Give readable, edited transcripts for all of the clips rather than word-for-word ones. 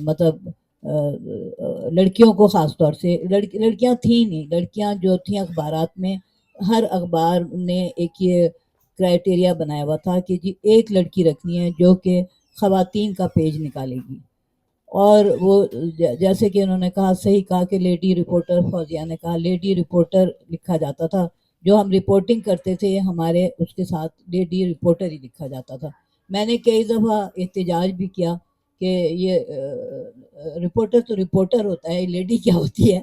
مطلب لڑکیوں کو خاص طور سے لڑکیاں تھیں نہیں، لڑکیاں جو تھیں اخبارات میں، ہر اخبار نے ایک یہ کرائٹیریا بنایا ہوا تھا کہ جی ایک لڑکی رکھنی ہے جو کہ خواتین کا پیج نکالے گی. اور وہ جیسے کہ انہوں نے کہا، صحیح کہا کہ لیڈی رپورٹر، فوزیہ نے کہا لیڈی رپورٹر لکھا جاتا تھا. جو ہم رپورٹنگ کرتے تھے ہمارے اس کے ساتھ لیڈی رپورٹر ہی لکھا جاتا تھا. میں نے کئی دفعہ احتجاج بھی کیا کہ یہ رپورٹر تو رپورٹر ہوتا ہے، لیڈی کیا ہوتی ہے؟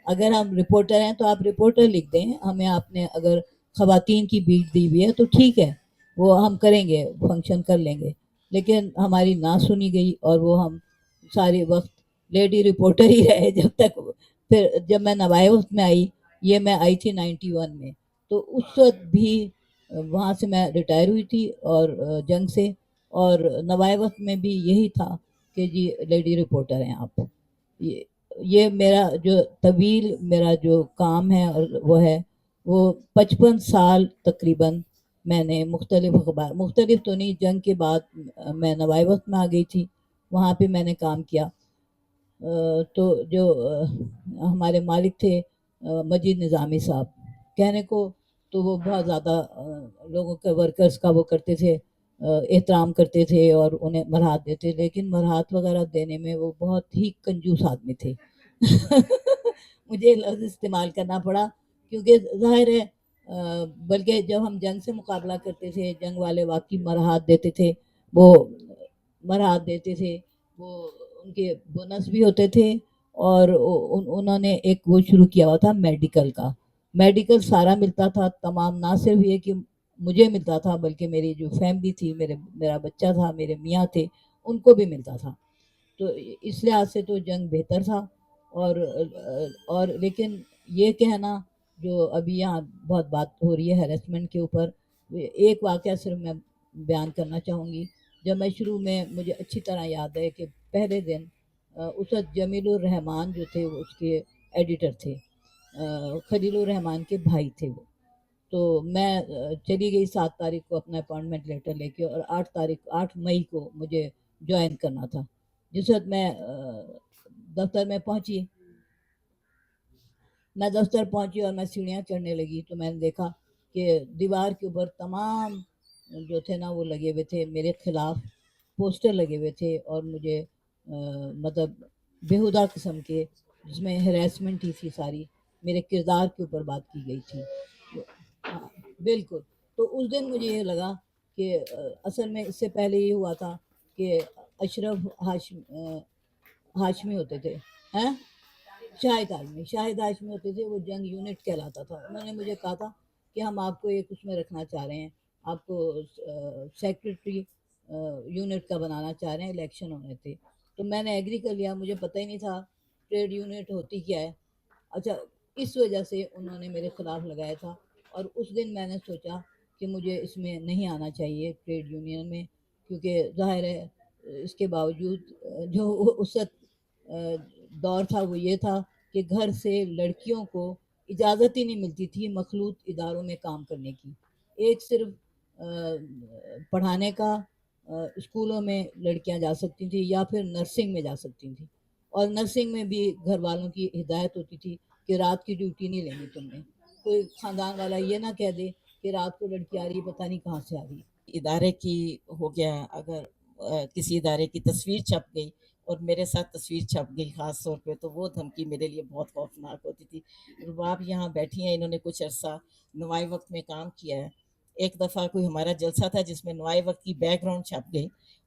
اگر ہم رپورٹر ہیں تو آپ رپورٹر لکھ دیں. ہمیں آپ نے اگر خواتین کی بیٹ دی ہوئی ہے تو ٹھیک ہے، وہ ہم کریں گے، فنکشن کر لیں گے. لیکن ہماری نہ سنی گئی اور وہ ہم سارے وقت لیڈی رپورٹر ہی رہے جب تک. پھر جب میں نوائے وقت میں آئی، یہ میں آئی تھی 91 میں، تو اس وقت بھی وہاں سے میں ریٹائر ہوئی تھی اور جنگ سے، اور نوائے وقت میں بھی یہی تھا کہ جی لیڈی رپورٹر ہیں آپ. یہ میرا جو طویل میرا جو کام ہے اور وہ ہے، وہ 55 سال تقریباً میں نے مختلف اخبار، مختلف تو نہیں، جنگ کے بعد میں نوائے وقت میں آ گئی تھی، وہاں پہ میں نے کام کیا. تو جو ہمارے مالک تھے مجید نظامی صاحب، کہنے کو تو وہ بہت زیادہ لوگوں کے ورکرز کا وہ کرتے تھے، احترام کرتے تھے اور انہیں مرہات دیتے، لیکن مرہات وغیرہ دینے میں وہ بہت ہی کنجوس آدمی تھے. مجھے لفظ استعمال کرنا پڑا کیونکہ ظاہر ہے بلکہ جب ہم جنگ سے مقابلہ کرتے تھے، جنگ والے واقعی مرہات دیتے تھے، وہ مرہات دیتے تھے، وہ ان کے بونس بھی ہوتے تھے. اور انہوں نے ایک وہ شروع کیا ہوا تھا میڈیکل کا، میڈیکل سارا ملتا تھا تمام، نہ صرف یہ کہ مجھے ملتا تھا بلکہ میری جو فیملی تھی، میرا بچہ تھا، میرے میاں تھے، ان کو بھی ملتا تھا. تو اس لحاظ سے تو جنگ بہتر تھا. اور لیکن یہ کہنا جو ابھی یہاں بہت بات ہو رہی ہے ہیرسمنٹ کے اوپر، ایک واقعہ صرف میں بیان کرنا چاہوں گی. جب میں شروع میں، مجھے اچھی طرح یاد ہے کہ پہلے دن اس وقت جمیل الرحمان جو تھے وہ اس کے ایڈیٹر تھے، خلیل الرحمان کے بھائی تھے وہ. تو میں چلی گئی 7 تاریخ کو اپنا اپائنٹمنٹ لیٹر لے کے، اور 8 مئی کو مجھے جوائن کرنا تھا. جس وقت میں دفتر میں پہنچی، اور میں سیڑھیاں چڑھنے لگی تو میں نے دیکھا کہ دیوار کے اوپر تمام جو تھے نا وہ لگے ہوئے تھے میرے خلاف، پوسٹر لگے ہوئے تھے، اور مجھے مطلب بےہودہ قسم کے، جس میں ہراسمنٹ ہی تھی ساری، میرے کردار کے اوپر بات کی گئی تھی. ہاں بالکل. تو اس دن مجھے یہ لگا کہ اصل میں اس سے پہلے یہ ہوا تھا کہ اشرف ہاشمی ہوتے تھے، ہیں شاہد ہاشمی ہوتے تھے، وہ جنگ یونٹ کہلاتا تھا. انہوں نے مجھے کہا تھا کہ ہم آپ کو ایک اس میں رکھنا چاہ رہے ہیں، آپ کو سیکرٹری یونٹ کا بنانا چاہ رہے ہیں، الیکشن ہونے تھے. تو میں نے ایگری کر لیا، مجھے پتہ ہی نہیں تھا ٹریڈ یونٹ ہوتی کیا ہے. اچھا، اس وجہ سے انہوں نے میرے خلاف لگایا تھا. اور اس دن میں نے سوچا کہ مجھے اس میں نہیں آنا چاہیے ٹریڈ یونین میں، کیونکہ ظاہر ہے اس کے باوجود جو اس وقت دور تھا وہ یہ تھا کہ گھر سے لڑکیوں کو اجازت ہی نہیں ملتی تھی مخلوط اداروں میں کام کرنے کی. ایک صرف پڑھانے کا، اسکولوں میں لڑکیاں جا سکتی تھیں، یا پھر نرسنگ میں جا سکتی تھیں. اور نرسنگ میں بھی گھر والوں کی ہدایت ہوتی تھی کہ رات کی ڈیوٹی نہیں لینی تم نے، کوئی خاندان والا یہ نہ کہہ دے کہ رات کو لڑکی آ رہی ہے، پتہ نہیں کہاں سے آ رہی. ادارے کی ہو گیا، اگر کسی ادارے کی تصویر چھپ گئی اور میرے ساتھ تصویر چھپ گئی خاص طور پہ، تو وہ دھمکی میرے لیے بہت خوفناک ہوتی تھی. رباب یہاں بیٹھی ہیں، انہوں نے کچھ عرصہ نوائے وقت میں کام کیا ہے. ایک دفعہ کوئی ہمارا جلسہ تھا جس میں نوائے وقت کی بیک گراؤنڈ چھپ گئی،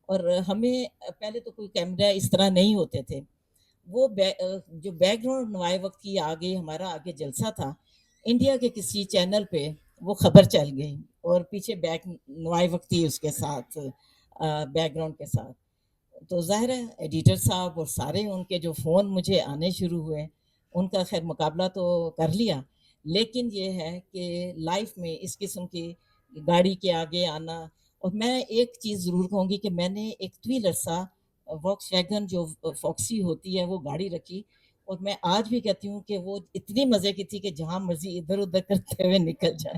اور ہمیں پہلے تو کوئی کیمرہ اس طرح نہیں ہوتے تھے. وہ جو بیک گراؤنڈ نوائے وقت کی آگے ہمارا آگے جلسہ تھا، انڈیا کے کسی چینل پہ وہ خبر چل گئی، اور پیچھے بیک نوائے وقتی اس کے ساتھ بیک گراؤنڈ کے ساتھ. تو ظاہر ہے ایڈیٹر صاحب اور سارے ان کے جو فون مجھے آنے شروع ہوئے، ان کا خیر مقابلہ تو کر لیا. لیکن یہ ہے کہ لائف میں اس قسم کی گاڑی کے آگے آنا. اور میں ایک چیز ضرور کہوں گی کہ میں نے ایک طویل عرصہ واکس ویگن جو فاکسی ہوتی ہے وہ گاڑی رکھی، اور میں آج بھی کہتی ہوں کہ وہ اتنی مزے کی تھی کہ جہاں مرضی ادھر ادھر کرتے ہوئے نکل جائے.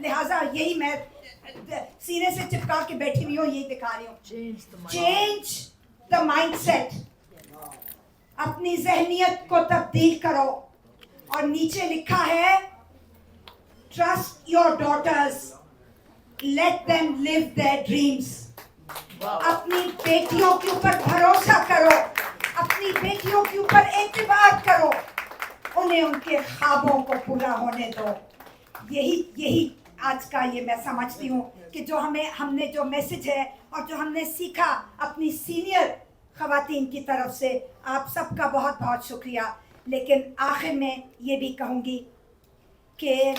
لہٰذا یہی میں سینے سے چپکا کے بیٹھی ہوئی ہوں, یہی دکھا رہی ہوں. چینج دا مائنڈ سیٹ, اپنی ذہنیت کو تبدیل کرو. اور نیچے لکھا ہے trust your daughters, let them live their dreams. اپنی بیٹیوں کے اوپر بھروسہ کرو, اپنی بیٹیوں کے اوپر اعتبار کرو, انہیں ان کے خوابوں کو پورا ہونے دو. یہی آج کا یہ میں سمجھتی ہوں کہ جو ہم نے جو میسج ہے اور جو ہم نے سیکھا اپنی سینئر خواتین کی طرف سے, آپ سب کا بہت بہت شکریہ. لیکن آخر میں یہ بھی کہوں گی کہ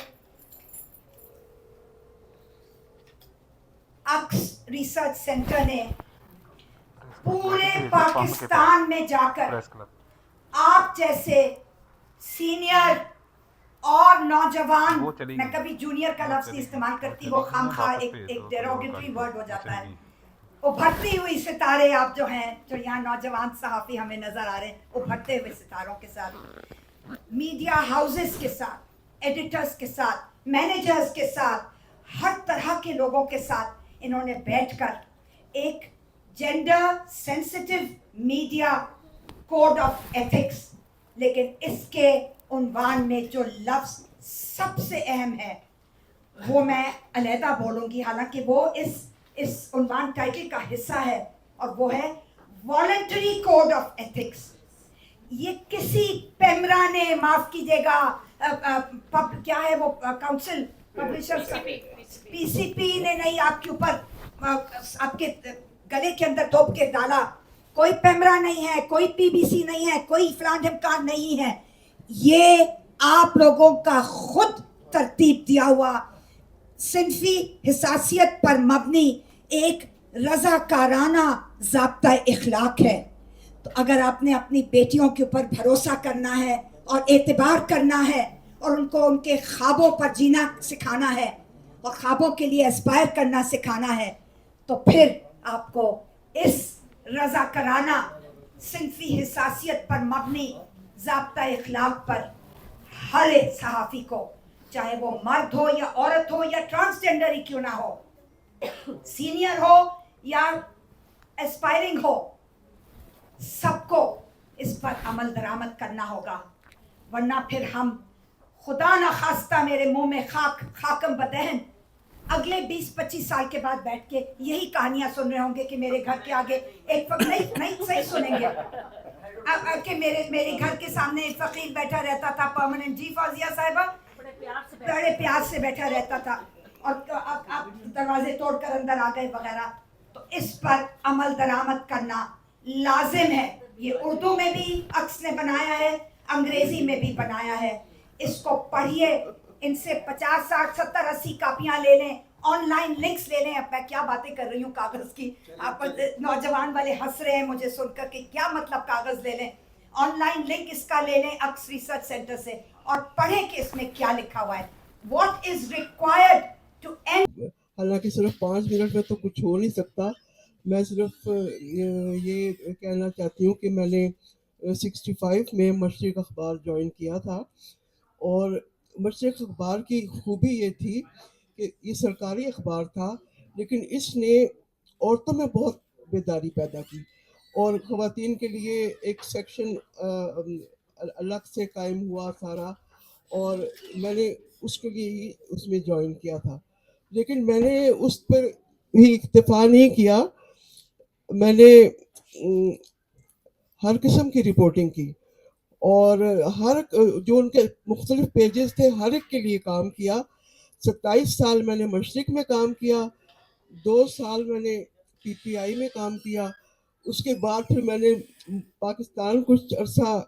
اکس ریسرچ سینٹر نے پورے پاکستان میں جا کر آپ جیسے سینئر اور نوجوان, میں کبھی جونیئر کا لفظ نہیں استعمال کرتی, وہ خامخواہ ایک ڈیروگیٹری ورڈ ہو جاتا ہے. ابھرتی ہوئی ستارے آپ جو ہیں, جو یہاں نوجوان صحافی ہمیں نظر آ رہے ہیں, ابھرتے ہوئے ستاروں کے ساتھ, میڈیا ہاؤسز کے ساتھ, ایڈیٹرز کے ساتھ, مینیجرز کے ساتھ, ہر طرح کے لوگوں کے ساتھ انہوں نے بیٹھ کر ایک gender sensitive media code of ethics, لیکن اس کے عنوان میں جو لفظ سب سے اہم ہے وہ میں علیحدہ بولوں گی, حالانکہ وہ اس عنوان ٹائٹل کا حصہ ہے, اور وہ ہے والنٹری کوڈ آف ایتھکس. یہ کسی پیمرا نے, معاف کیجیے گا, کیا ہے وہ کاؤنسل پبلشر پی سی پی نے نہیں آپ کے اوپر, آپ کے گلے کے اندر تھوپ کے ڈالا. کوئی پیمرا نہیں ہے, کوئی پی بی سی نہیں ہے, کوئی فلاں ڈھمکان نہیں ہے. یہ آپ لوگوں کا خود ترتیب دیا ہوا صنفی حساسیت پر مبنی ایک رضاکارانہ ضابطۂ اخلاق ہے. تو اگر آپ نے اپنی بیٹیوں کے اوپر بھروسہ کرنا ہے اور اعتبار کرنا ہے اور ان کو ان کے خوابوں پر جینا سکھانا ہے اور خوابوں کے لیے اسپائر کرنا سکھانا ہے, تو پھر آپ کو اس رضاکارانہ صنفی حساسیت پر مبنی ضابطۂ اخلاق پر ہر ایک صحافی کو, چاہے وہ مرد ہو یا عورت ہو یا ٹرانسجینڈر ہی کیوں نہ ہو, سینئر ہو یا اسپائرنگ ہو, سب کو اس پر عمل درآمد کرنا ہوگا. ورنہ پھر ہم خدا نخواستہ میرے منہ میں خاکم بدہن اگلے 20-25 سال کے بعد بیٹھ کے یہی کہانیاں سن رہے ہوں گے کہ میرے گھر کے آگے ایک نہیں صحیح سنیں گے کہ میرے گھر کے سامنے ایک فقیر بیٹھا رہتا تھا پرماننٹ. جی فوزیہ صاحبہ, بڑے پیار سے بیٹھا رہتا تھا اور آپ دروازے توڑ کر اندر آ گئے وغیرہ. تو اس پر عمل درآمد کرنا لازم ہے. یہ اردو میں بھی عکس نے بنایا ہے, انگریزی میں بھی بنایا ہے. اس کو پڑھیے, ان سے 50, 60, 70, 80 کاپیاں لے لیں, آن لائن لنکس لے لیں. اب میں کیا باتیں کر رہی ہوں کاغذ کی, آپ نوجوان والے ہنس رہے ہیں مجھے سن کر کہ کیا مطلب کاغذ لے لیں. آن لائن لنک اس کا لے لیں اکس ریسرچ سینٹر سے اور پڑھیں کہ اس میں کیا لکھا ہوا ہے. What is required to end. حالانکہ صرف 5 منٹ میں تو کچھ ہو نہیں سکتا. میں صرف یہ کہنا چاہتی ہوں کہ میں نے 65 میں مشرق اخبار جوائن کیا تھا, اور مشرق اخبار کی خوبی یہ تھی کہ یہ سرکاری اخبار تھا, لیکن اس نے عورتوں میں بہت بیداری پیدا کی, اور خواتین کے لیے ایک سیکشن الگ سے قائم ہوا سارا, اور میں نے اس کے لیے ہی اس میں جوائن کیا تھا. لیکن میں نے اس پر بھی اکتفا نہیں کیا, میں نے ہر قسم کی رپورٹنگ کی, اور ہر جو ان کے مختلف پیجز تھے ہر ایک کے لیے کام کیا. 27 سال میں نے مشرق میں کام کیا, 2 سال میں نے پی ٹی آئی میں کام کیا. اس کے بعد پھر میں نے پاکستان کچھ عرصہ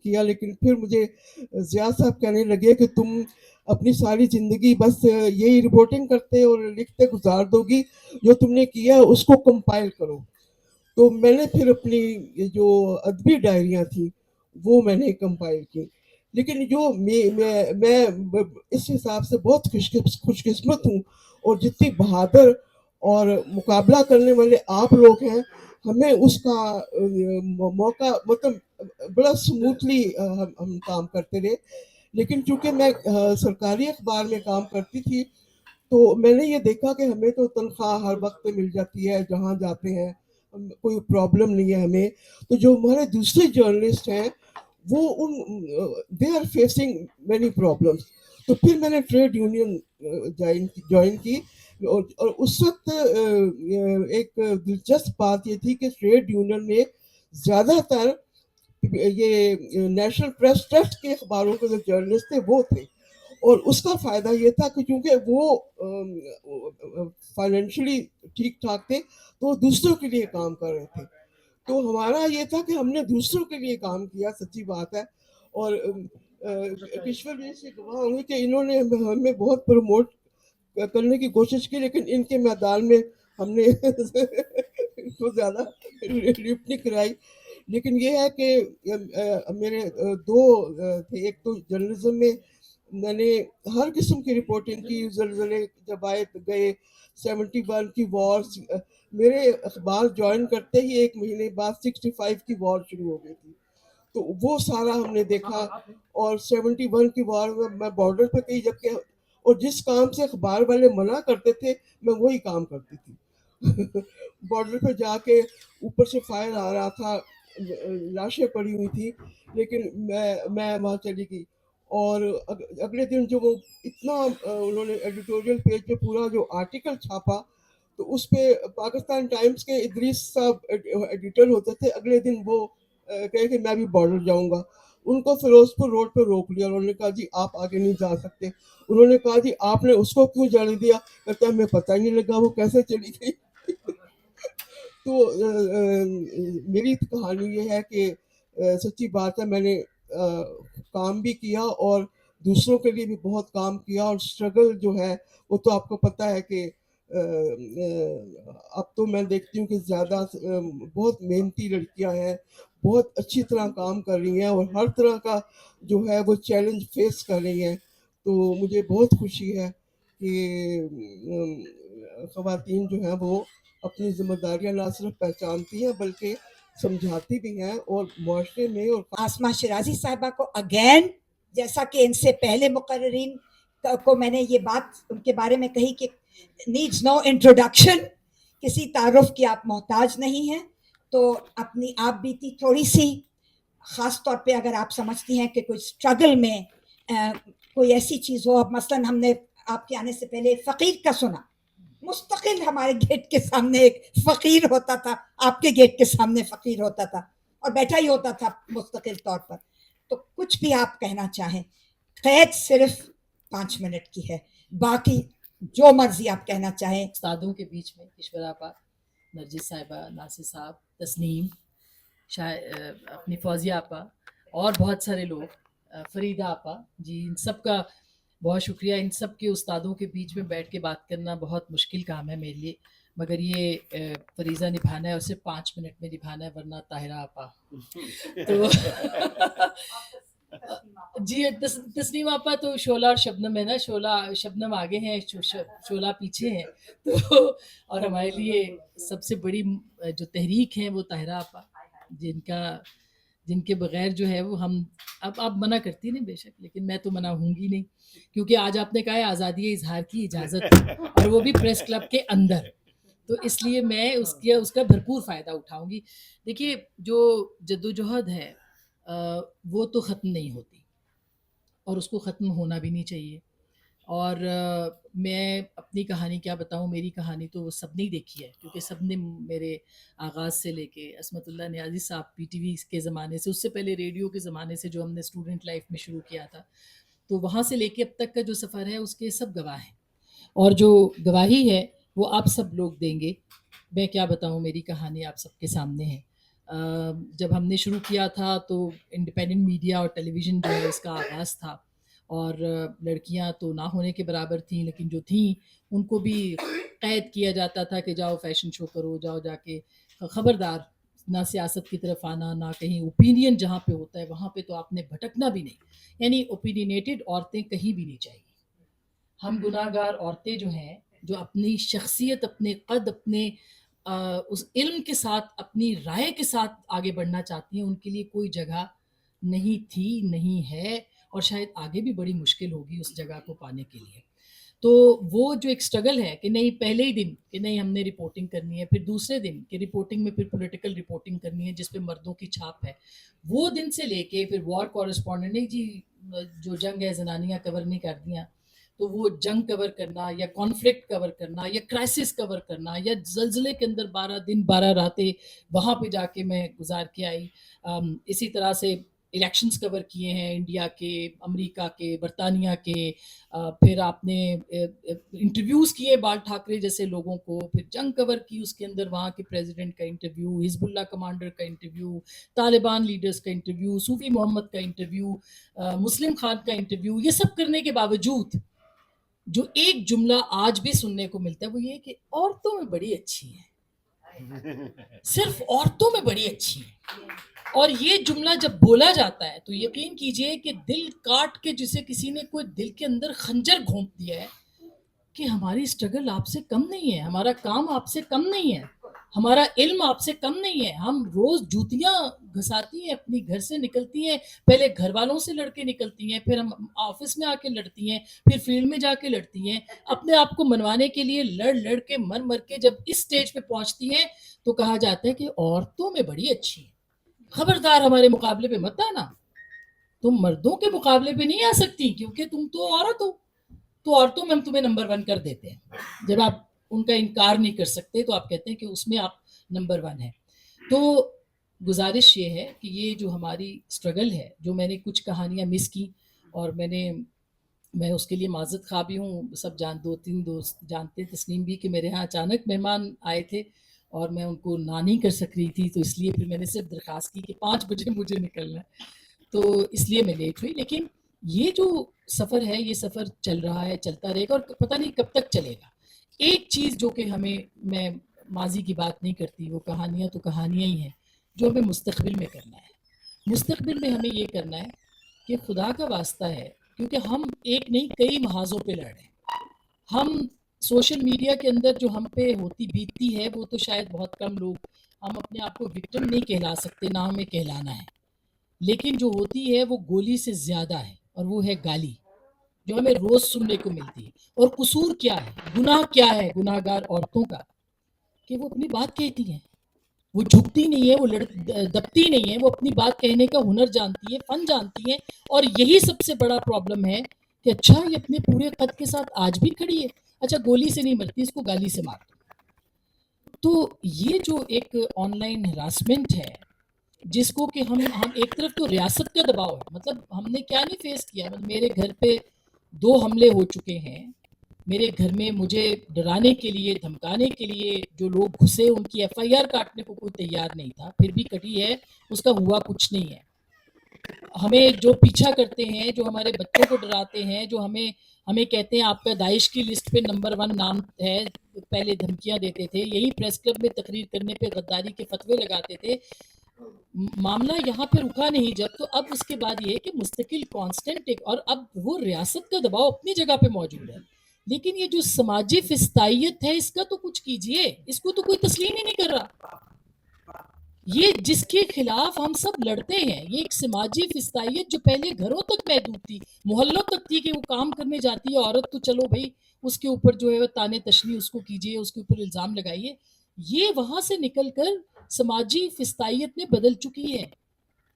کیا, لیکن پھر مجھے ضیاء صاحب کہنے لگے کہ تم اپنی ساری زندگی بس یہی رپورٹنگ کرتے اور لکھتے گزار دو گی, جو تم نے کیا اس کو کمپائل کرو. تو میں نے پھر اپنی جو ادبی ڈائریاں تھیں وہ میں نے کمپائل کی. لیکن جو میں اس حساب سے بہت خوش قسمت ہوں, اور جتنی بہادر اور مقابلہ کرنے والے آپ لوگ ہیں, ہمیں اس کا موقع مطلب بڑا سموتھلی ہم کام کرتے رہے. لیکن چونکہ میں سرکاری اخبار میں کام کرتی تھی تو میں نے یہ دیکھا کہ ہمیں تو تنخواہ ہر وقت پہ مل جاتی ہے جہاں جاتے ہیں, کوئی پرابلم نہیں ہے ہمیں. تو جو ہمارے دوسرے جرنلسٹ ہیں وہ they are facing many problems. تو پھر میں نے ٹریڈ یونین جوائن کی, اور اس وقت ایک دلچسپ بات یہ تھی کہ ٹریڈ یونین میں زیادہ تر یہ نیشنل پریس ٹرسٹ کے اخباروں کے جو جرنلسٹ تھے وہ تھے, اور اس کا فائدہ یہ تھا کہ چونکہ وہ فائنینشلی ٹھیک ٹھاک تھے تو وہ دوسروں کے لیے کام کر رہے تھے. تو ہمارا یہ تھا کہ ہم نے دوسروں کے لیے کام کیا, سچی بات ہے. اور کشور جی سے گواہ ہوں گے کہ انہوں نے ہمیں بہت پروموٹ کرنے کی کوشش کی, لیکن ان کے میدان میں ہم نے ان کو زیادہ لفٹ نہیں کرائی. لیکن یہ ہے کہ میرے دو تھے, ایک تو جرنلزم میں نے ہر قسم کی رپورٹنگ کی, زلزلے جب آئے گئے, 71 کی وارز, میرے اخبار جوائن کرتے ہی ایک مہینے بعد 65 کی وار شروع ہو گئی تھی, تو وہ سارا ہم نے دیکھا. اور 71 کی وار میں بارڈر پہ گئی, جبکہ اور جس کام سے اخبار والے منع کرتے تھے میں وہی کام کرتی تھی. بارڈر پہ جا کے اوپر سے فائر آ رہا تھا, لاشیں پڑی ہوئی تھی, لیکن میں وہاں چلی گئی. اور اگلے دن جو وہ اتنا انہوں نے ایڈیٹوریل پیج پہ پورا جو آرٹیکل چھاپا, تو اس پہ پاکستان ٹائمز کے ادریس صاحب ایڈیٹر ہوتے تھے, اگلے دن وہ کہے کہ میں بھی بارڈر جاؤں گا. ان کو فیروز پور روڈ پہ روک لیا, انہوں نے کہا جی آپ آگے نہیں جا سکتے. انہوں نے کہا جی آپ نے اس کو کیوں جانے دیا؟ کہتا ہے ہمیں پتہ ہی نہیں لگا وہ کیسے چلی گئی. تو میری کہانی یہ ہے کہ سچی بات ہے, میں نے کام بھی کیا اور دوسروں کے لیے بھی بہت کام کیا, اور اسٹرگل جو ہے وہ تو آپ کو پتہ ہے کہ اب تو میں دیکھتی ہوں کہ زیادہ بہت محنتی لڑکیاں ہیں, بہت اچھی طرح کام کر رہی ہیں, اور ہر طرح کا جو ہے وہ چیلنج فیس کر رہی ہیں. تو مجھے بہت خوشی ہے کہ خواتین جو ہیں وہ اپنی ذمہ داریاں نہ صرف پہچانتی ہیں بلکہ سمجھاتی بھی ہیں, اور معاشرے میں. اور آسما شرازی صاحبہ کو اگین, جیسا کہ ان سے پہلے مقررین کو میں نے یہ بات ان کے بارے میں کہی کہ نیڈز نو انٹروڈکشن, کسی تعارف کی آپ محتاج نہیں ہیں. تو اپنی آپ بیتی تھوڑی سی, خاص طور پہ اگر آپ سمجھتی ہیں کہ کوئی اسٹرگل میں کوئی ایسی چیز ہو. اب مثلاً ہم نے آپ کے آنے سے پہلے فقیر کا سنا, مستقل ہمارے گیٹ کے سامنے ایک فقیر ہوتا تھا, آپ کے گیٹ کے سامنے فقیر ہوتا تھا اور بیٹھا ہی ہوتا تھا مستقل طور پر. تو کچھ بھی آپ کہنا چاہیں, قید صرف 5 منٹ کی ہے, باقی جو مرضی آپ کہنا چاہیں. استادوں کے بیچ میں کشور آپا, نرجس صاحبہ, ناصر صاحب, تسنیم, اپنی فوزیہ آپا اور بہت سارے لوگ, فریدہ آپا جی, ان سب کا بہت شکریہ. ان سب کے استادوں کے بیچ میں بیٹھ کے بات کرنا بہت مشکل کام ہے میرے لیے, مگر یہ فریضہ نبھانا ہے اور صرف 5 منٹ میں نبھانا ہے, ورنہ طاہرہ آپا تو جی تسنیم آپا تو شعلہ اور شبنم ہے نا, شبنم آگے ہیں, شعلہ پیچھے ہیں. تو اور ہمارے لیے سب سے بڑی جو تحریک ہے وہ طاہرہ آپا, جن کے بغیر جو ہے وہ ہم, اب آپ منع کرتی نہیں بے شک, لیکن میں تو منع ہوں گی نہیں, کیونکہ آج آپ نے کہا ہے آزادی اظہار کی اجازت ہے, اور وہ بھی پریس کلب کے اندر, تو اس لیے میں اس کا بھرپور فائدہ اٹھاؤں گی. دیکھیے جو جدوجہد ہے وہ تو ختم نہیں ہوتی, اور اس کو ختم ہونا بھی نہیں چاہیے. اور میں اپنی کہانی کیا بتاؤں, میری کہانی تو وہ سب نے دیکھی ہے, کیونکہ سب نے میرے آغاز سے لے کے عصمت اللہ نیازی صاحب پی ٹی وی کے زمانے سے, اس سے پہلے ریڈیو کے زمانے سے جو ہم نے اسٹوڈنٹ لائف میں شروع کیا تھا, تو وہاں سے لے کے اب تک کا جو سفر ہے اس کے سب گواہ ہیں, اور جو گواہی ہے وہ آپ سب لوگ دیں گے. میں کیا بتاؤں, میری کہانی آپ سب کے سامنے ہے. جب ہم نے شروع کیا تھا تو انڈیپینڈنٹ میڈیا اور ٹیلی ویژن جو ہے اس کا آغاز تھا, اور لڑکیاں تو نہ ہونے کے برابر تھیں, لیکن جو تھیں ان کو بھی قید کیا جاتا تھا کہ جاؤ فیشن شو کرو, جاؤ جا کے, خبردار نہ سیاست کی طرف آنا, نہ کہیں اوپینین جہاں پہ ہوتا ہے وہاں پہ تو آپ نے بھٹکنا بھی نہیں, یعنی اوپینینیٹڈ عورتیں کہیں بھی نہیں چاہیے. ہم گناہ گار عورتیں جو ہیں, جو اپنی شخصیت, اپنے قد, اپنے اس علم کے ساتھ, اپنی رائے کے ساتھ آگے بڑھنا چاہتی ہیں, ان کے لیے کوئی جگہ نہیں تھی, نہیں ہے, اور شاید آگے بھی بڑی مشکل ہوگی اس جگہ کو پانے کے لیے. تو وہ جو ایک اسٹرگل ہے کہ نہیں پہلے ہی دن کہ نہیں ہم نے رپورٹنگ کرنی ہے، پھر دوسرے دن کہ رپورٹنگ میں پھر پولیٹیکل رپورٹنگ کرنی ہے جس پہ مردوں کی چھاپ ہے، وہ دن سے لے کے پھر وار کورسپونڈنٹ نہیں جی جو جنگ ہے زنانیاں کور نہیں کر دیا، تو وہ جنگ کور کرنا یا کانفلکٹ کور کرنا یا کرائسس کور کرنا یا زلزلے کے اندر 12 دن 12 راتیں وہاں پہ جا کے میں گزار کے آئی. اسی طرح سے الیکشنز کور کیے ہیں انڈیا کے، امریکہ کے، برطانیہ کے، پھر آپ نے انٹرویوز کیے بال ٹھاکرے جیسے لوگوں کو، پھر جنگ کور کی اس کے اندر وہاں کے پریزیڈنٹ کا انٹرویو، حزب اللہ کمانڈر کا انٹرویو، طالبان لیڈرز کا انٹرویو، صوفی محمد کا انٹرویو، مسلم خان کا انٹرویو. یہ سب کرنے کے باوجود جو ایک جملہ آج بھی سننے کو ملتا ہے وہ یہ کہ عورتوں میں بڑی اچھی ہے، صرف عورتوں میں بڑی اچھی ہے. اور یہ جملہ جب بولا جاتا ہے تو یقین کیجئے کہ دل کاٹ کے جسے کسی نے کوئی دل کے اندر خنجر گھونپ دیا ہے کہ ہماری اسٹرگل آپ سے کم نہیں ہے، ہمارا کام آپ سے کم نہیں ہے، ہمارا علم آپ سے کم نہیں ہے. ہم روز جوتیاں گھساتی ہیں، اپنی گھر سے نکلتی ہیں، پہلے گھر والوں سے لڑ کے نکلتی ہیں، پھر ہم آفس میں آ کے لڑتی ہیں، پھر فیلڈ میں جا کے لڑتی ہیں، اپنے آپ کو منوانے کے لیے لڑ کے مر کے جب اس سٹیج پہ پہنچتی ہیں تو کہا جاتا ہے کہ عورتوں میں بڑی اچھی ہے. خبردار ہمارے مقابلے پہ مت آنا، تم مردوں کے مقابلے پہ نہیں آ سکتی کیونکہ تم تو عورت ہو. تو عورتوں میں ہم تمہیں نمبر 1 کر دیتے ہیں. جب آپ ان کا انکار نہیں کر سکتے تو آپ کہتے ہیں کہ اس میں آپ نمبر 1 ہیں. تو گزارش یہ ہے کہ یہ جو ہماری اسٹرگل ہے، جو میں نے کچھ کہانیاں مس کی اور میں اس کے لیے معذرت خواہ بھی ہوں. سب 2-3 دوست جانتے ہیں، تسنیم بھی، کہ میرے ہاں اچانک مہمان آئے تھے اور میں ان کو نہ نہیں کر سک رہی تھی، تو اس لیے پھر میں نے صرف درخواست کی کہ 5 بجے مجھے نکلنا ہے، تو اس لیے میں لیٹ ہوئی. لیکن یہ جو سفر ہے یہ سفر چل رہا ہے، چلتا رہے گا اور پتہ نہیں کب تک چلے گا. ایک چیز جو کہ میں ماضی کی بات نہیں کرتی، وہ کہانیاں تو کہانیاں ہی ہیں، جو ہمیں مستقبل میں کرنا ہے. مستقبل میں ہمیں یہ کرنا ہے کہ خدا کا واسطہ ہے، کیونکہ ہم ایک نہیں کئی محاذوں پہ لڑ رہے ہیں. ہم سوشل میڈیا کے اندر جو ہم پہ ہوتی بیتتی ہے وہ تو شاید بہت کم لوگ، ہم اپنے آپ کو وکٹم نہیں کہلا سکتے، نہ ہمیں کہلانا ہے، لیکن جو ہوتی ہے وہ گولی سے زیادہ ہے، اور وہ ہے گالی جو ہمیں روز سننے کو ملتی ہے. اور قصور کیا ہے، گناہ کیا ہے گناہ گار عورتوں کا، کہ وہ اپنی بات کہتی ہیں، وہ جھکتی نہیں ہے، وہ دبتی نہیں ہے، وہ اپنی بات کہنے کا ہنر جانتی ہے، فن جانتی ہے. اور یہی سب سے بڑا پرابلم ہے کہ اچھا یہ اپنے پورے قد کے ساتھ آج بھی کھڑی ہے، اچھا گولی سے نہیں مرتی، اس کو گالی سے مار دو. تو یہ جو ایک آن لائن ہراسمنٹ ہے جس کو کہ ہم ایک طرف تو ریاست کا دباؤ ہے، مطلب ہم نے کیا نہیں فیس کیا. میرے گھر پہ 2 حملے ہو چکے ہیں، میرے گھر میں مجھے ڈرانے کے لیے دھمکانے کے لیے جو لوگ گھسے ان کی FIR کاٹنے کو کوئی تیار نہیں تھا، پھر بھی کٹی ہے، اس کا ہوا کچھ نہیں ہے. ہمیں جو پیچھا کرتے ہیں، جو ہمارے بچوں کو ڈراتے ہیں، جو ہمیں کہتے ہیں آپ کا داعش کی لسٹ پہ نمبر 1 نام ہے، پہلے دھمکیاں دیتے تھے، یہی پریس کلب میں تقریر کرنے پہ غداری کے فتوے لگاتے تھے. معاملہ یہاں پہ رکا نہیں جب، تو اب اس کے بعد یہ ہے کہ مستقل کانسٹنٹ اور اب وہ ریاست کا دباؤ اپنی جگہ پہ موجود ہے، لیکن یہ جو سماجی فستائیت ہے اس کا تو کچھ کیجئے، اس کو تو کوئی تسلیم ہی نہیں کر رہا. یہ جس کے خلاف ہم سب لڑتے ہیں، یہ ایک سماجی فستائیت جو پہلے گھروں تک محدود تھی، محلوں تک تھی کہ وہ کام کرنے جاتی ہے عورت تو چلو بھائی اس کے اوپر جو ہے تانے تشنی اس کو کیجئے، اس کے اوپر الزام لگائیے. یہ وہاں سے نکل کر سماجی فستائیت میں بدل چکی ہے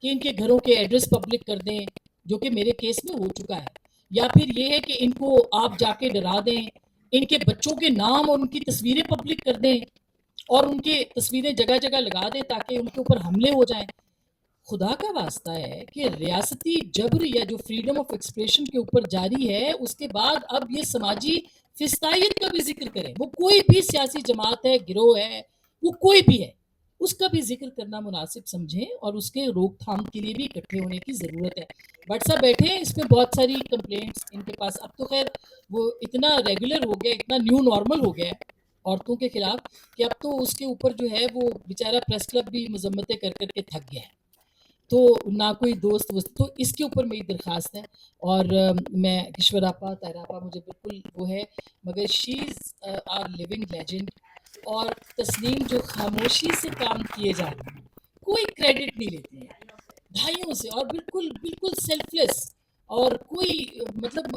کہ ان کے گھروں کے ایڈریس پبلک کر دیں، جو کہ میرے کیس میں ہو چکا ہے، یا پھر یہ ہے کہ ان کو آپ جا کے ڈرا دیں، ان کے بچوں کے نام اور ان کی تصویریں پبلک کر دیں اور ان کی تصویریں جگہ جگہ لگا دیں تاکہ ان کے اوپر حملے ہو جائیں. خدا کا واسطہ ہے کہ ریاستی جبر یا جو فریڈم آف ایکسپریشن کے اوپر جاری ہے، اس کے بعد اب یہ سماجی فستائیت کا بھی ذکر کریں. وہ کوئی بھی سیاسی جماعت ہے، گروہ ہے، وہ کوئی بھی ہے، اس کا بھی ذکر کرنا مناسب سمجھیں اور اس کے روک تھام کے لیے بھی اکٹھے ہونے کی ضرورت ہے. بٹ صاحب بیٹھے ہیں، اس میں بہت ساری کمپلینٹس ان کے پاس. اب تو خیر وہ اتنا ریگولر ہو گیا، اتنا نیو نارمل ہو گیا ہے عورتوں کے خلاف کہ اب تو اس کے اوپر جو ہے وہ بیچارہ پریس کلب بھی مذمتیں کر کر کے تھک گیا ہے، تو نہ کوئی دوست وست. تو اس کے اوپر میری درخواست ہے. اور میں کشور آپا، طاہرہ آپا مجھے بالکل وہ ہے، مگر شی از آر لیونگ لیجنڈ. اور تسنیم جو خاموشی سے کام کیے جا رہے ہیں، کوئی کریڈٹ نہیں لیتی ہے بھائیوں سے، اور بالکل بالکل سیلف لیس، اور کوئی مطلب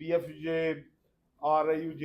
PFUJ RIUJ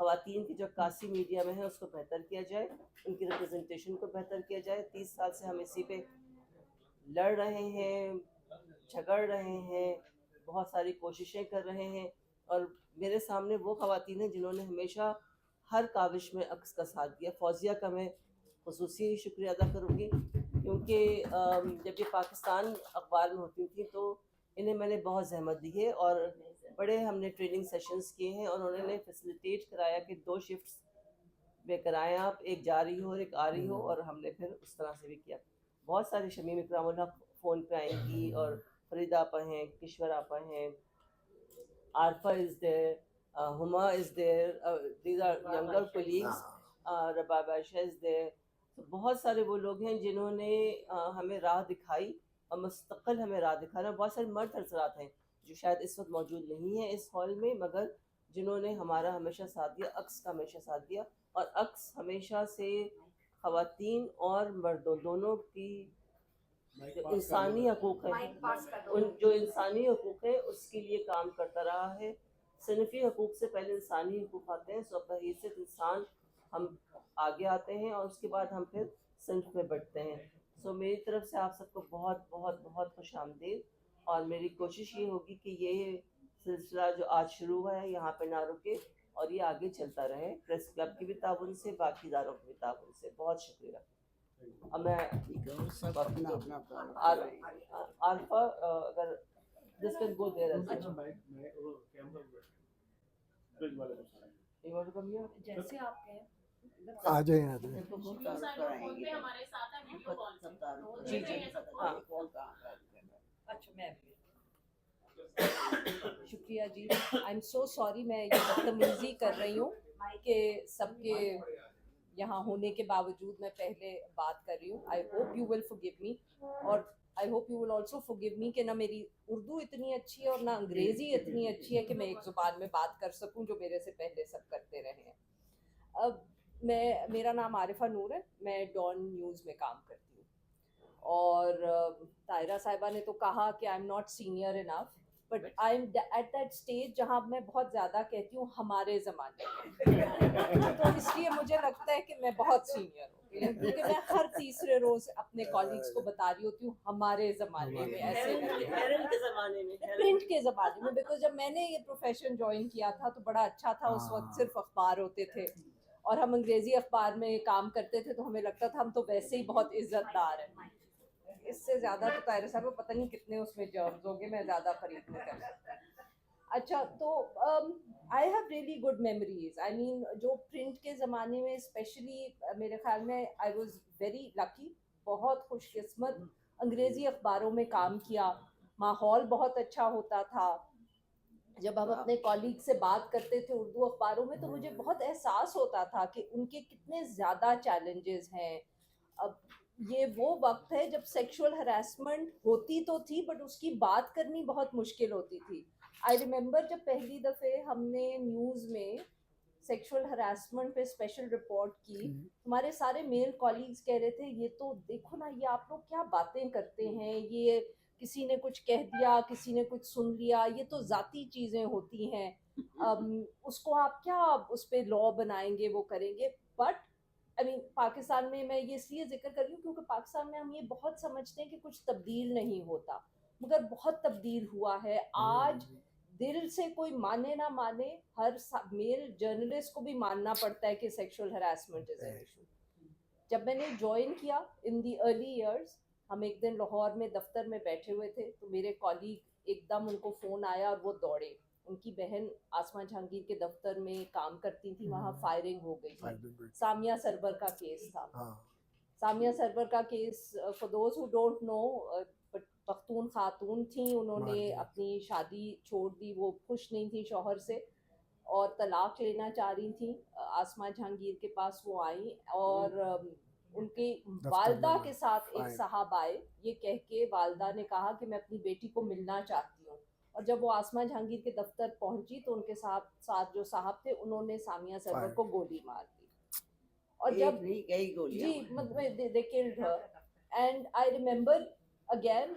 خواتین کی جو عکاسی میڈیا میں ہے اس کو بہتر کیا جائے, ان کی ریپرزنٹیشن کو بہتر کیا جائے. 30 سال سے ہم اسی پہ لڑ رہے ہیں, جھگڑ رہے ہیں, بہت ساری کوششیں کر رہے ہیں, اور میرے سامنے وہ خواتین ہیں جنہوں نے ہمیشہ ہر کاوش میں عکس کا ساتھ دیا. فوزیہ کا میں خصوصی شکریہ ادا کروں گی, کیونکہ جب یہ پاکستان اخبار میں ہوتی تھیں تو انہیں میں نے بہت زحمت دی ہے, اور بڑے ہم نے ٹریننگ سیشنز کیے ہیں, اور انہوں نے فیسیلیٹیٹ کرایا کہ 2 شفٹس میں کرائیں آپ, ایک جا رہی ہو اور ایک آ رہی ہو, اور ہم نے پھر اس طرح سے بھی کیا. بہت ساری شمیم اکرام الحق فون پہ آئیں گی, اور فرید آپا ہیں, کشور آپا ہیں, عارفہ از دیر, ہما از دیر, دیز آر ینگر کولیگس, رباب عائشہ از دیر. تو بہت سارے وہ لوگ ہیں جنہوں نے ہمیں راہ دکھائی اور مستقل ہمیں راہ دکھانا. بہت سارے مرد حضرات ہیں جو شاید اس وقت موجود نہیں ہیں اس ہال میں, مگر جنہوں نے ہمارا ہمیشہ ساتھ دیا, عکس کا ہمیشہ ساتھ دیا. اور عکس ہمیشہ سے خواتین اور مردوں دونوں کی جو انسانی حقوق ہیں, ان جو انسانی حقوق ہیں اس کے لیے کام کرتا رہا ہے. صنفی حقوق سے پہلے انسانی حقوق آتے ہیں. سو بحیثیت انسان ہم آگے آتے ہیں, اور اس کے بعد ہم پھر صنف میں بڑھتے ہیں. سو میری طرف سے آپ سب کو بہت بہت بہت خوش آمدید, اور میری کوشش یہ ہوگی کہ یہ سلسلہ جو آج شروع ہوا ہے یہاں پہ نہ رکے, اور یہ آگے چلتا رہے, پریس کلب کی بھی تعاون سے, باقی اداروں کی بھی تعاون سے. بہت شکریہ. اب میں عارفہ اگر جس کن گو دے رہا جیسے آپ کہیں آ جائیں آ جائیں. جی جی ہاں. اچھا میں شکریہ جی. آئی ایم سو سوری, میں یہ بدتمیزی کر رہی ہوں کہ سب کے یہاں ہونے کے باوجود میں پہلے بات کر رہی ہوں. I hope you will forgive me, اور I hope you will also forgive me کہ نہ میری اردو اتنی اچھی ہے اور نہ انگریزی اتنی اچھی ہے کہ میں ایک زبان میں بات کر سکوں جو میرے سے پہلے سب کرتے رہے ہیں. اب میرا نام عارفہ نور ہے, میں ڈان نیوز میں کام کرتی ہوں, اور طاہرہ صاحبہ نے تو کہا کہ I am not senior enough, but I am at that stage جہاں میں بہت زیادہ کہتی ہوں ہمارے زمانے میں, تو اس لیے مجھے لگتا ہے کہ میں بہت سینئر ہوں, کیونکہ میں ہر تیسرے روز اپنے کالیگس کو بتا رہی ہوتی ہوں ہمارے زمانے میں, ایسے کے زمانے میں, پرنٹ کے زمانے میں. بیکاز جب میں نے یہ پروفیشن جوائن کیا تھا تو بڑا اچھا تھا, اس وقت صرف اخبار ہوتے تھے, اور ہم انگریزی اخبار میں کام کرتے تھے, تو ہمیں لگتا تھا ہم تو ویسے ہی بہت عزت دار ہیں. اس سے زیادہ تو طاہرہ صاحب کو پتہ نہیں کتنے اس میں جرمز ہوں گے, میں زیادہ فریق نہیں کر سکتا. اچھا, تو I have really good memories. I mean جو پرنٹ کے زمانے میں اسپیشلی میرے خیال میں آئی واز ویری لکی, بہت خوش قسمت. انگریزی اخباروں میں کام کیا, ماحول بہت اچھا ہوتا تھا. جب ہم اپنے کالیگ سے بات کرتے تھے اردو اخباروں میں تو مجھے بہت احساس ہوتا تھا کہ ان کے کتنے زیادہ چیلنجز ہیں. اب یہ وہ وقت ہے جب سیکشول ہراسمنٹ ہوتی تو تھی, بٹ اس کی بات کرنی بہت مشکل ہوتی تھی. آئی ریممبر جب پہلی دفعہ ہم نے نیوز میں سیکشول ہراسمنٹ پہ اسپیشل رپورٹ کی, ہمارے سارے میل کالیگز کہہ رہے تھے یہ تو دیکھو نا, یہ آپ لوگ کیا باتیں کرتے ہیں, یہ کسی نے کچھ کہہ دیا, کسی نے کچھ سن لیا, یہ تو ذاتی چیزیں ہوتی ہیں, اس کو آپ کیا اس پہ لا بنائیں گے, وہ کریں گے. بٹ آئی مین پاکستان میں یہ اس لیے ذکر کر رہی ہوں کیونکہ پاکستان میں ہم یہ بہت سمجھتے ہیں کہ کچھ تبدیل نہیں ہوتا, مگر بہت تبدیل ہوا ہے. آج دل سے کوئی مانے نہ مانے, ہر میل جرنلسٹ کو بھی ماننا پڑتا ہے کہ sexual harassment is an issue. جب میں نے جوائن کیا ان دی ارلی ایئرس, ہم ایک دن لاہور میں دفتر میں بیٹھے ہوئے تھے, تو میرے کالیگ ایک دم ان کو فون آیا اور وہ دوڑے. ان کی بہن آسما جہانگیر کے دفتر میں کام کرتی تھی, وہاں فائرنگ ہو گئی تھی. سامیہ سرور کا کیس تھا. سامیہ سرور کا case, for those who don't know, Pakhtun خاتون تھیں, انہوں نے اپنی شادی چھوڑ دی, وہ خوش نہیں تھیں شوہر سے اور طلاق لینا چاہ رہی تھیں. آسما جہانگیر کے پاس وہ آئیں, اور ان کی والدہ کے ساتھ ایک صاحب آئے, یہ کہہ کے والدہ نے کہا کہ میں اپنی بیٹی کو ملنا چاہتی ہوں. اور جب وہ آسما جہانگیر کے دفتر پہنچی تو ان کے ساتھ جو صاحب تھے انہوں نے سامیہ سرور کو گولی مار دی. اور جب جی مطلب they killed her. And I remember again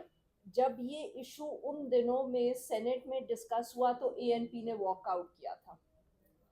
جب یہ ایشو ان دنوں میں سینٹ میں ڈسکس ہوا تو اے این پی نے واک آؤٹ کیا تھا.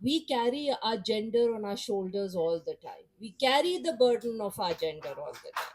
we carry our gender on our shoulders all the time. We carry the burden of our gender all the time.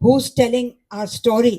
Who's Telling Our Story,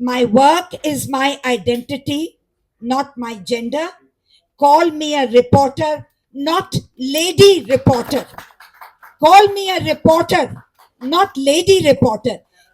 My work is my identity, not my gender. Call me a reporter, not lady reporter. Call me a reporter, not lady reporter.